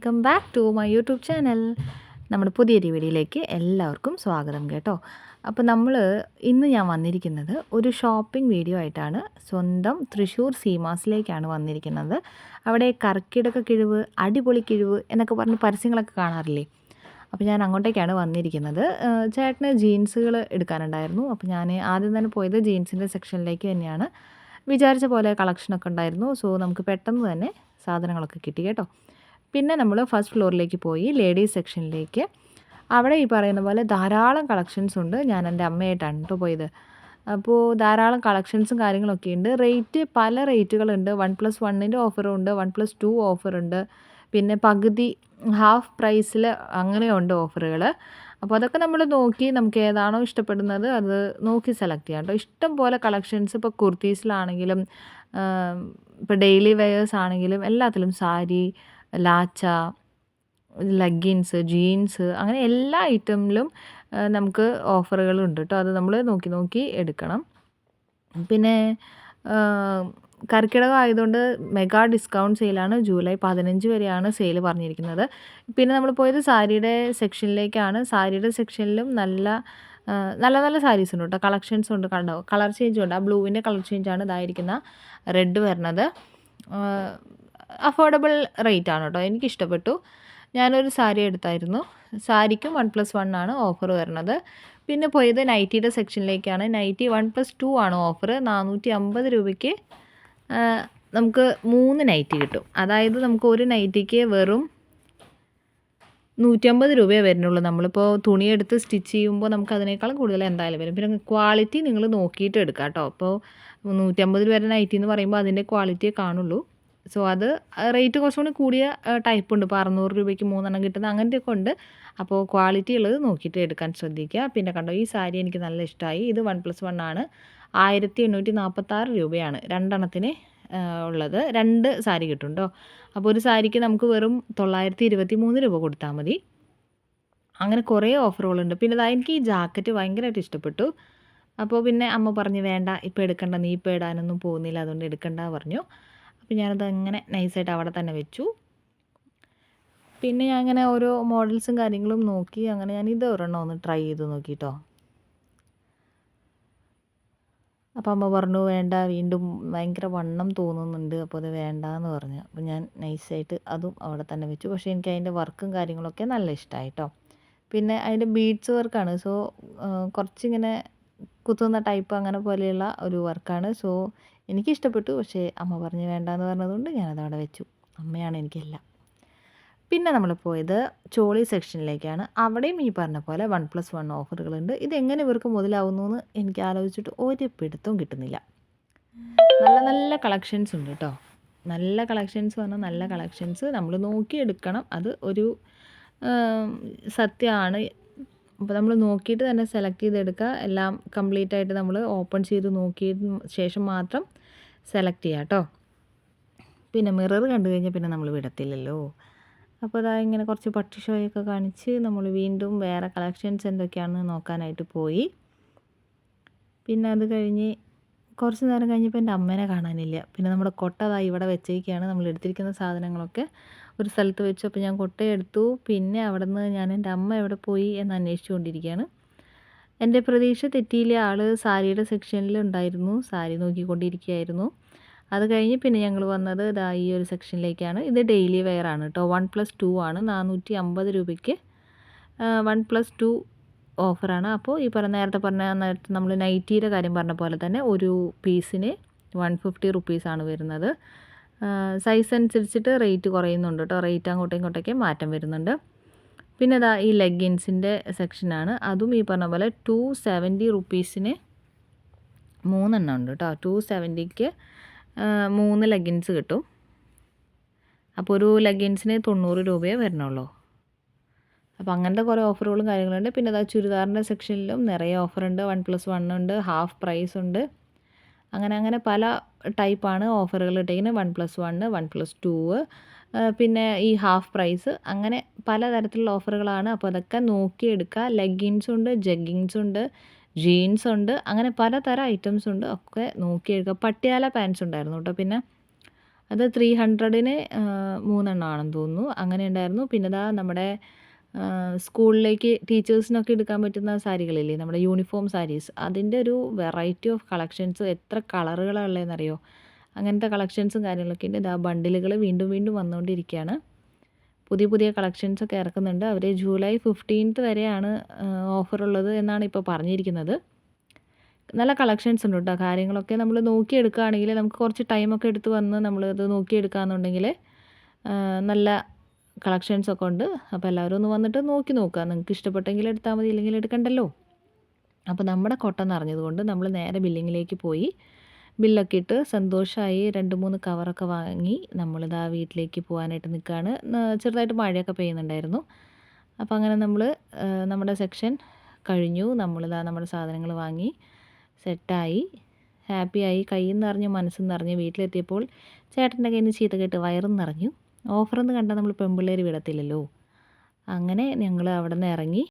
Welcome back to my YouTube channel. നമ്മുടെ പുതിയൊരു വീഡിയോയിലേക്ക് എല്ലാവർക്കും സ്വാഗതം കേട്ടോ. അപ്പോൾ ഇന്ന് ഞാൻ വന്നിരിക്കുന്നത് ഒരു ഷോപ്പിംഗ് വീഡിയോ ആയിട്ടാണ്. സ്വന്തം തൃശ്ശൂർ സീമാസിലേക്കാണ് വന്നിരിക്കുന്നത്. അവിടെ കർക്കിടക കിഴിവ്, അടിപൊളി കിഴിവ് എന്നൊക്കെ പറഞ്ഞ് പരസ്യങ്ങളൊക്കെ കാണാറില്ലേ? അപ്പോൾ ഞാൻ അങ്ങോട്ടേക്കാണ് വന്നിരിക്കുന്നത്. ചേട്ടന് ജീൻസുകൾ എടുക്കാനുണ്ടായിരുന്നു. അപ്പോൾ ഞാൻ ആദ്യം തന്നെ പോയത് ജീൻസിൻ്റെ സെക്ഷനിലേക്ക് തന്നെയാണ്. വിചാരിച്ച പോലെ കളക്ഷനൊക്കെ ഉണ്ടായിരുന്നു. സോ നമുക്ക് പെട്ടെന്ന് തന്നെ സാധനങ്ങളൊക്കെ കിട്ടി കേട്ടോ. പിന്നെ നമ്മൾ ഫസ്റ്റ് ഫ്ലോറിലേക്ക് പോയി ലേഡീസ് സെക്ഷനിലേക്ക്. അവിടെ ഈ പറയുന്ന പോലെ ധാരാളം കളക്ഷൻസ് ഉണ്ട്. ഞാൻ എൻ്റെ അമ്മയായിട്ടാണ് കേട്ടോ പോയത്. അപ്പോൾ ധാരാളം കളക്ഷൻസും കാര്യങ്ങളൊക്കെ ഉണ്ട്. പല റേറ്റുകളുണ്ട്. 1+1 ഓഫറും ഉണ്ട്, 1+2 ഓഫറുണ്ട്, പിന്നെ പകുതി ഹാഫ് പ്രൈസിൽ അങ്ങനെയുണ്ട് ഓഫറുകൾ. അപ്പോൾ അതൊക്കെ നമ്മൾ നോക്കി നമുക്ക് ഏതാണോ ഇഷ്ടപ്പെടുന്നത് അത് നോക്കി സെലക്ട് ചെയ്യാം കേട്ടോ. ഇഷ്ടം പോലെ കളക്ഷൻസ് ഇപ്പോൾ കുർത്തീസിലാണെങ്കിലും ഇപ്പോൾ ഡെയിലി വെയേഴ്സ് ആണെങ്കിലും എല്ലാത്തിലും സാരി, ലാച്ച, ലെഗിൻസ്, ജീൻസ് അങ്ങനെ എല്ലാ ഐറ്റമിലും നമുക്ക് ഓഫറുകളുണ്ട് കേട്ടോ. അത് നമ്മൾ നോക്കി എടുക്കണം. പിന്നെ കർക്കിടകം ആയതുകൊണ്ട് മെഗാ ഡിസ്കൗണ്ട് സെയിലാണ്. ജൂലൈ 15 വരെയാണ് സെയിൽ പറഞ്ഞിരിക്കുന്നത്. പിന്നെ നമ്മൾ പോയത് സാരിയുടെ സെക്ഷനിലേക്കാണ്. സാരിയുടെ സെക്ഷനിലും നല്ല നല്ല സാരീസ് ഉണ്ട് കേട്ടോ. കളക്ഷൻസ് ഉണ്ട്. കണ്ടോ, കളർ ചേഞ്ചും ഉണ്ട്. ആ ബ്ലൂവിൻ്റെ കളർ ചേഞ്ചാണ് ഇതായിരിക്കുന്ന റെഡ് വരുന്നത്. അഫോർഡബിൾ റേറ്റ് ആണ് കേട്ടോ. എനിക്കിഷ്ടപ്പെട്ടു. ഞാനൊരു സാരി എടുത്തായിരുന്നു. സാരിക്കും 1+1 ആണ് ഓഫർ വരുന്നത്. പിന്നെ പോയത് നൈറ്റിയുടെ സെക്ഷനിലേക്കാണ്. നൈറ്റി 1+2 ആണ് ഓഫർ. 450 രൂപയ്ക്ക് നമുക്ക് 3 നൈറ്റി കിട്ടും. അതായത് നമുക്ക് ഒരു നൈറ്റിക്ക് വെറും 150 രൂപയെ വരുന്നുള്ളൂ. നമ്മളിപ്പോൾ തുണിയെടുത്ത് സ്റ്റിച്ച് ചെയ്യുമ്പോൾ നമുക്ക് അതിനേക്കാളും കൂടുതൽ എന്തായാലും വരും. പിന്നെ ക്വാളിറ്റി നിങ്ങൾ നോക്കിയിട്ട് എടുക്കാം കേട്ടോ. അപ്പോൾ 150 വരെ നൈറ്റി എന്ന് പറയുമ്പോൾ അതിൻ്റെ ക്വാളിറ്റിയെ കാണുള്ളൂ. സോ അത് റേറ്റ് കുറച്ചുകൂടി കൂടിയ ടൈപ്പ് ഉണ്ട്. ഇപ്പോൾ 600 രൂപയ്ക്ക് 3 കിട്ടുന്ന അങ്ങനത്തെയൊക്കെ ഉണ്ട്. അപ്പോൾ ക്വാളിറ്റി ഉള്ളത് നോക്കിയിട്ട് എടുക്കാൻ ശ്രദ്ധിക്കുക. പിന്നെ കണ്ടോ, ഈ സാരി എനിക്ക് നല്ല ഇഷ്ടമായി. ഇത് 1+1 ആണ്. 1846 രൂപയാണ് രണ്ടെണ്ണത്തിന് ഉള്ളത്. 2 സാരി കിട്ടും കേട്ടോ. അപ്പോൾ ഒരു സാരിക്ക് നമുക്ക് വെറും 923 രൂപ കൊടുത്താൽ മതി. അങ്ങനെ കുറേ ഓഫറുകളുണ്ട്. പിന്നെ എനിക്ക് ഈ ജാക്കറ്റ് ഭയങ്കരമായിട്ട് ഇഷ്ടപ്പെട്ടു. അപ്പോൾ പിന്നെ അമ്മ പറഞ്ഞു വേണ്ട, ഇപ്പോൾ എടുക്കണ്ട, നീ ഇപ്പോൾ ഇടാനൊന്നും പോകുന്നില്ല, അതുകൊണ്ട് എടുക്കണ്ട പറഞ്ഞു. അപ്പോൾ ഞാനത് അങ്ങനെ നൈസായിട്ട് അവിടെ തന്നെ വെച്ചു. പിന്നെ ഞാൻ അങ്ങനെ ഓരോ മോഡൽസും കാര്യങ്ങളും നോക്കി. അങ്ങനെ ഞാൻ ഇത് ഒരെണ്ണം ഒന്ന് ട്രൈ ചെയ്ത് നോക്കി കേട്ടോ. അപ്പോൾ അമ്മ പറഞ്ഞു വേണ്ട, വീണ്ടും ഭയങ്കര വണ്ണം തോന്നുന്നുണ്ട്, അപ്പോൾ അത് വേണ്ടാന്ന് പറഞ്ഞു. അപ്പോൾ ഞാൻ നൈസായിട്ട് അതും അവിടെ തന്നെ വെച്ചു. പക്ഷേ എനിക്ക് അതിൻ്റെ വർക്കും കാര്യങ്ങളൊക്കെ നല്ല ഇഷ്ടമായി കേട്ടോ. പിന്നെ അതിൻ്റെ ബീഡ്സ് വർക്കാണ്. സോ കുറച്ചിങ്ങനെ കുത്തുന്ന ടൈപ്പ് അങ്ങനെ പോലെയുള്ള ഒരു വർക്കാണ്. സോ എനിക്കിഷ്ടപ്പെട്ടു. പക്ഷേ അമ്മ പറഞ്ഞ് വേണ്ടാന്ന് പറഞ്ഞതുകൊണ്ട് ഞാനതവിടെ വെച്ചു. അമ്മയാണ് എനിക്കെല്ലാം. പിന്നെ നമ്മൾ പോയത് ചോളി സെക്ഷനിലേക്കാണ്. അവിടെയും ഈ പറഞ്ഞ പോലെ 1+1 ഓഫറുകളുണ്ട്. ഇതെങ്ങനെ ഇവർക്ക് മുതലാവുന്നു എന്ന് എനിക്ക് ആലോചിച്ചിട്ട് ഒരു പിടുത്തവും കിട്ടുന്നില്ല. നല്ല കളക്ഷൻസ് ഉണ്ട് കേട്ടോ. നല്ല കളക്ഷൻസ് പറഞ്ഞാൽ നല്ല കളക്ഷൻസ് നമ്മൾ നോക്കിയെടുക്കണം. അത് ഒരു സത്യമാണ്. അപ്പോൾ നമ്മൾ നോക്കിയിട്ട് തന്നെ സെലക്ട് ചെയ്തെടുക്കുക. എല്ലാം കംപ്ലീറ്റ് ആയിട്ട് നമ്മൾ ഓപ്പൺ ചെയ്ത് നോക്കിയതിന് ശേഷം മാത്രം സെലക്ട് ചെയ്യുക കേട്ടോ. പിന്നെ മിറർ കണ്ടു കഴിഞ്ഞാൽ പിന്നെ നമ്മൾ വിടത്തില്ലല്ലോ. അപ്പോൾ അതാ ഇങ്ങനെ കുറച്ച് പട്ടി ഷോയൊക്കെ കാണിച്ച് നമ്മൾ വീണ്ടും വേറെ കളക്ഷൻസ് എന്തൊക്കെയാണെന്ന് നോക്കാനായിട്ട് പോയി. പിന്നെ അത് കഴിഞ്ഞ് കുറച്ച് നേരം കഴിഞ്ഞപ്പോൾ എൻ്റെ അമ്മേനെ കാണാനില്ല. പിന്നെ നമ്മുടെ കൊട്ട ഇവിടെ വെച്ചേക്കാണ്. നമ്മൾ എടുത്തിരിക്കുന്ന സാധനങ്ങളൊക്കെ ഒരു സ്ഥലത്ത് വെച്ചു. അപ്പോൾ ഞാൻ കൊട്ടയെടുത്തു. പിന്നെ അവിടെ നിന്ന് ഞാൻ എൻ്റെ അമ്മ എവിടെ പോയി എന്ന് അന്വേഷിച്ചു കൊണ്ടിരിക്കുകയാണ്. എൻ്റെ പ്രതീക്ഷ തെറ്റിയില്ല. ആൾ സാരിയുടെ സെക്ഷനിൽ ഉണ്ടായിരുന്നു. സാരി നോക്കിക്കൊണ്ടിരിക്കുകയായിരുന്നു. അത് കഴിഞ്ഞ് പിന്നെ ഞങ്ങൾ വന്നത് ഈ ഒരു സെക്ഷനിലേക്കാണ്. ഇത് ഡെയിലി വെയർ ആണ് കേട്ടോ. 1+2 ആണ്. 450 രൂപയ്ക്ക് 1+2 ഓഫറാണ്. അപ്പോൾ ഈ നേരത്തെ നമ്മൾ നൈറ്റിയുടെ കാര്യം പറഞ്ഞ പോലെ തന്നെ ഒരു പീസിന് 150 റുപ്പീസാണ് വരുന്നത്. സൈസ് അനുസരിച്ചിട്ട് റേറ്റ് കുറയുന്നുണ്ട് കേട്ടോ. റേറ്റ് അങ്ങോട്ടും ഇങ്ങോട്ടൊക്കെ മാറ്റം വരുന്നുണ്ട്. പിന്നെ ഈ ലെഗിൻസിൻ്റെ സെക്ഷനാണ്. അതും ഈ പറഞ്ഞ പോലെ 270 റുപ്പീസിന് 3 എണ്ണം ഉണ്ട് കേട്ടോ. 270ക്ക് 3 ലെഗിൻസ് കിട്ടും. അപ്പോൾ ഒരു ലെഗിൻസിന് 90 രൂപയേ വരണുള്ളൂ. അപ്പോൾ അങ്ങനത്തെ കുറേ ഓഫറുകളും കാര്യങ്ങളുണ്ട്. പിന്നെ ചുരിദാറിൻ്റെ സെക്ഷനിലും നിറയെ ഓഫറുണ്ട്. 1+1 ഉണ്ട്, ഹാഫ് പ്രൈസ് ഉണ്ട്. അങ്ങനെ പല ടൈപ്പാണ് ഓഫറുകൾ ഇട്ടിരിക്കുന്നത്. 1+1, 1+2, പിന്നെ ഈ ഹാഫ് പ്രൈസ്, അങ്ങനെ പലതരത്തിലുള്ള ഓഫറുകളാണ്. അപ്പോൾ അതൊക്കെ നോക്കിയെടുക്കുക. ലെഗിൻസ് ഉണ്ട്, ജഗ്ഗിങ്സ് ഉണ്ട്, ജീൻസ് ഉണ്ട്, അങ്ങനെ പലതരം ഐറ്റംസ് ഉണ്ട്. ഒക്കെ നോക്കിയെടുക്കുക. പട്ടിയാല പാൻസ് ഉണ്ടായിരുന്നു കേട്ടോ. പിന്നെ അത് 300-ന് 3 ആണെന്ന് തോന്നുന്നു. അങ്ങനെ ഉണ്ടായിരുന്നു. പിന്നെ ദാ നമ്മുടെ സ്കൂളിലേക്ക് ടീച്ചേഴ്സിനൊക്കെ എടുക്കാൻ പറ്റുന്ന സാരികളില്ലേ, നമ്മുടെ യൂണിഫോം സാരീസ്, അതിൻ്റെ ഒരു വെറൈറ്റി ഓഫ് കളക്ഷൻസ്. എത്ര കളറുകളാണ് ഉള്ളതെന്നറിയോ? അങ്ങനത്തെ കളക്ഷൻസും കാര്യങ്ങളൊക്കെ ഉണ്ട്. ഇതാ ബണ്ടിലുകൾ വീണ്ടും വീണ്ടും വന്നുകൊണ്ടിരിക്കുകയാണ്. പുതിയ പുതിയ കളക്ഷൻസൊക്കെ ഇറക്കുന്നുണ്ട്. അവർ ജൂലൈ 15th വരെയാണ് ഓഫറുള്ളത് എന്നാണ് ഇപ്പോൾ പറഞ്ഞിരിക്കുന്നത്. നല്ല കളക്ഷൻസ് ഉണ്ട് കേട്ടോ. കാര്യങ്ങളൊക്കെ നമ്മൾ നോക്കിയെടുക്കുകയാണെങ്കിൽ നമുക്ക് കുറച്ച് ടൈമൊക്കെ എടുത്ത് വന്ന് നമ്മളത് നോക്കിയെടുക്കുകയെന്നുണ്ടെങ്കിൽ നല്ല കളക്ഷൻസൊക്കെ ഉണ്ട്. അപ്പോൾ എല്ലാവരും ഒന്ന് വന്നിട്ട് നോക്കി നോക്കുക. നിങ്ങൾക്ക് ഇഷ്ടപ്പെട്ടെങ്കിൽ എടുത്താൽ മതി, ഇല്ലെങ്കിൽ എടുക്കണ്ടല്ലോ. അപ്പോൾ നമ്മുടെ കൊട്ട നിറഞ്ഞതുകൊണ്ട് നമ്മൾ നേരെ ബില്ലിങ്ങിലേക്ക് പോയി ബില്ലൊക്കെ ഇട്ട് സന്തോഷമായി. 2-3 കവറൊക്കെ വാങ്ങി നമ്മളിതാ വീട്ടിലേക്ക് പോകാനായിട്ട് നിൽക്കുകയാണ്. ചെറുതായിട്ട് മഴയൊക്കെ പെയ്യുന്നുണ്ടായിരുന്നു. അപ്പോൾ അങ്ങനെ നമ്മൾ നമ്മുടെ സെക്ഷൻ കഴിഞ്ഞു. നമ്മളിതാ നമ്മുടെ സാധനങ്ങൾ വാങ്ങി സെറ്റായി, ഹാപ്പിയായി. കയ്യിൽ നിറഞ്ഞു, മനസ്സിൽ നിറഞ്ഞു. വീട്ടിലെത്തിയപ്പോൾ ചേട്ടൻ്റെ കയ്യിൽ നിന്ന് ചീത്ത കേട്ട് വയറും നിറഞ്ഞു. ഓഫറെന്ന് കണ്ടാൽ നമ്മൾ പെൺപിള്ളേർ വിടത്തില്ലല്ലോ. അങ്ങനെ ഞങ്ങൾ അവിടെ നിന്ന് ഇറങ്ങി.